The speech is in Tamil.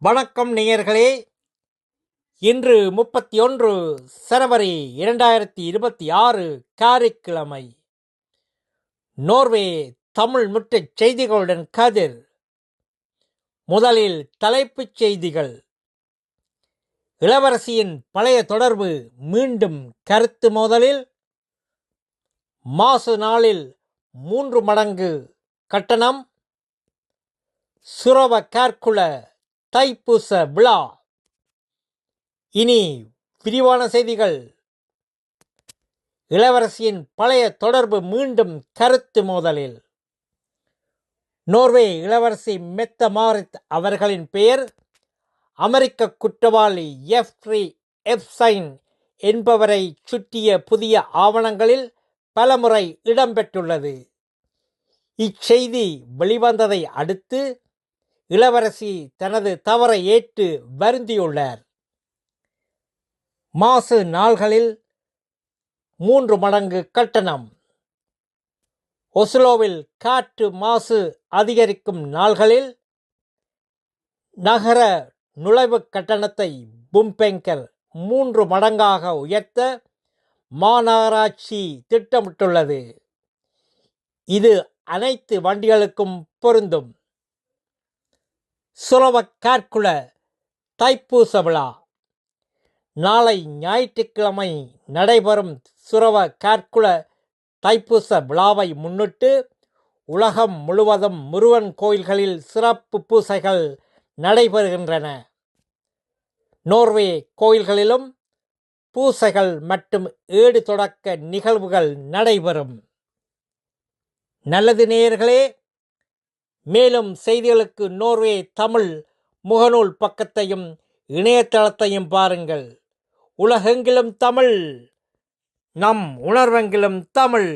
வணக்கம் நேயர்களே. இன்று 31 ஜனவரி 2026 காரைக்கிழமை. நோர்வே தமிழ் முற்றுச் செய்திகளுடன் கதிர். முதலில் தலைப்புச் செய்திகள். இளவரசியின் பழைய தொடர்பு மீண்டும் கருத்து மோதலில். மாசு நாளில் 3 மடங்கு கட்டணம். சுரவ கார்குல தைப்பூச விழா. இனி விரிவான செய்திகள். இளவரசியின் பழைய தொடர்பு மீண்டும் கருத்து மோதலில். நோர்வே இளவரசி மெத்த மாரித் அவர்களின் பெயர் அமெரிக்க குற்றவாளி ஜெஃப்ரி எப்ஸ்டைன் என்பவரை சுற்றிய புதிய ஆவணங்களில் பலமுறை இடம்பெற்றுள்ளது. இச்செய்தி வெளிவந்ததை அடுத்து இளவரசி தனது தவறை ஏற்று வருந்தியுள்ளார். மாசு நாள்களில் 3 மடங்கு கட்டணம். ஒஸ்லோவில் காற்று மாசு அதிகரிக்கும் நாள்களில் நகர நுழைவு கட்டணத்தை பும்பெங்கர் 3 மடங்காக உயர்த்த மாநகராட்சி திட்டமிட்டுள்ளது. இது அனைத்து வண்டிகளுக்கும் பொருந்தும். சுரவ கார்குல தைப்பூச விழா. நாளை ஞாயிற்றுக்கிழமை நடைபெறும் சுரவ கார்குல தைப்பூச விழாவை முன்னிட்டு உலகம் முழுவதும் முருகன் கோயில்களில் சிறப்பு பூசைகள் நடைபெறுகின்றன. நோர்வே கோயில்களிலும் பூசைகள் மற்றும் ஏடு தொடக்க நிகழ்வுகள் நடைபெறும். நல்லது நேயர்களே, மேலும் செய்திகளுக்கு நோர்வே தமிழ் முகநூல் பக்கத்தையும் இணையதளத்தையும் பாருங்கள். உலகெங்கிலும் தமிழ், நம் உணர்வெங்கிலும் தமிழ்.